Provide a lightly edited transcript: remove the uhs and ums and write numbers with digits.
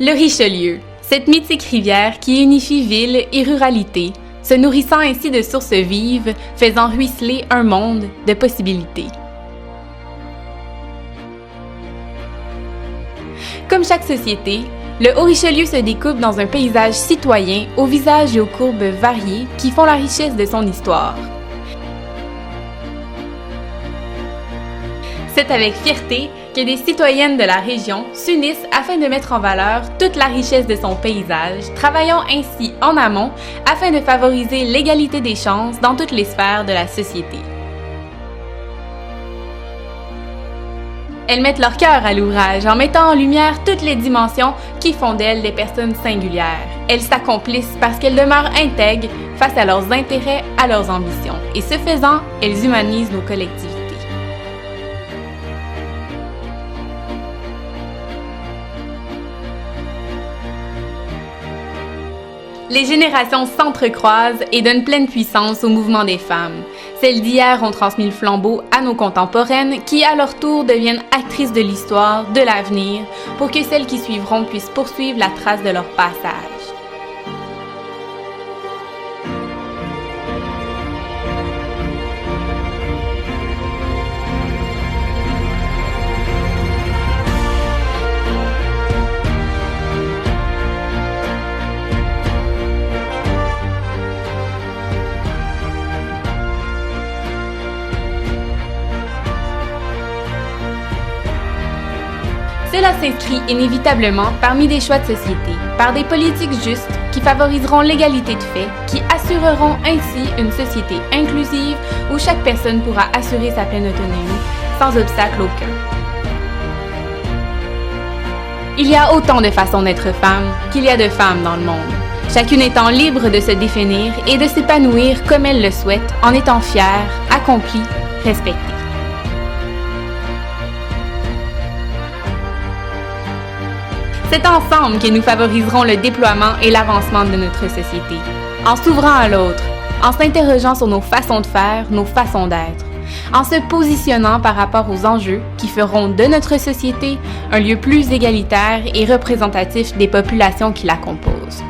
Le Richelieu, cette mythique rivière qui unifie ville et ruralité, se nourrissant ainsi de sources vives, faisant ruisseler un monde de possibilités. Comme chaque société, le Haut-Richelieu se découpe dans un paysage citoyen aux visages et aux courbes variés qui font la richesse de son histoire. C'est avec fierté que des citoyennes de la région s'unissent afin de mettre en valeur toute la richesse de son paysage, travaillant ainsi en amont afin de favoriser l'égalité des chances dans toutes les sphères de la société. Elles mettent leur cœur à l'ouvrage en mettant en lumière toutes les dimensions qui font d'elles des personnes singulières. Elles s'accomplissent parce qu'elles demeurent intègres face à leurs intérêts, à leurs ambitions. Et ce faisant, elles humanisent nos collectivités. Les générations s'entrecroisent et donnent pleine puissance au mouvement des femmes. Celles d'hier ont transmis le flambeau à nos contemporaines qui, à leur tour, deviennent actrices de l'histoire, de l'avenir, pour que celles qui suivront puissent poursuivre la trace de leur passage. Cela s'inscrit inévitablement parmi des choix de société, par des politiques justes qui favoriseront l'égalité de fait, qui assureront ainsi une société inclusive où chaque personne pourra assurer sa pleine autonomie, sans obstacle aucun. Il y a autant de façons d'être femme qu'il y a de femmes dans le monde, chacune étant libre de se définir et de s'épanouir comme elle le souhaite en étant fière, accomplie, respectée. C'est ensemble que nous favoriserons le déploiement et l'avancement de notre société, en s'ouvrant à l'autre, en s'interrogeant sur nos façons de faire, nos façons d'être, en se positionnant par rapport aux enjeux qui feront de notre société un lieu plus égalitaire et représentatif des populations qui la composent.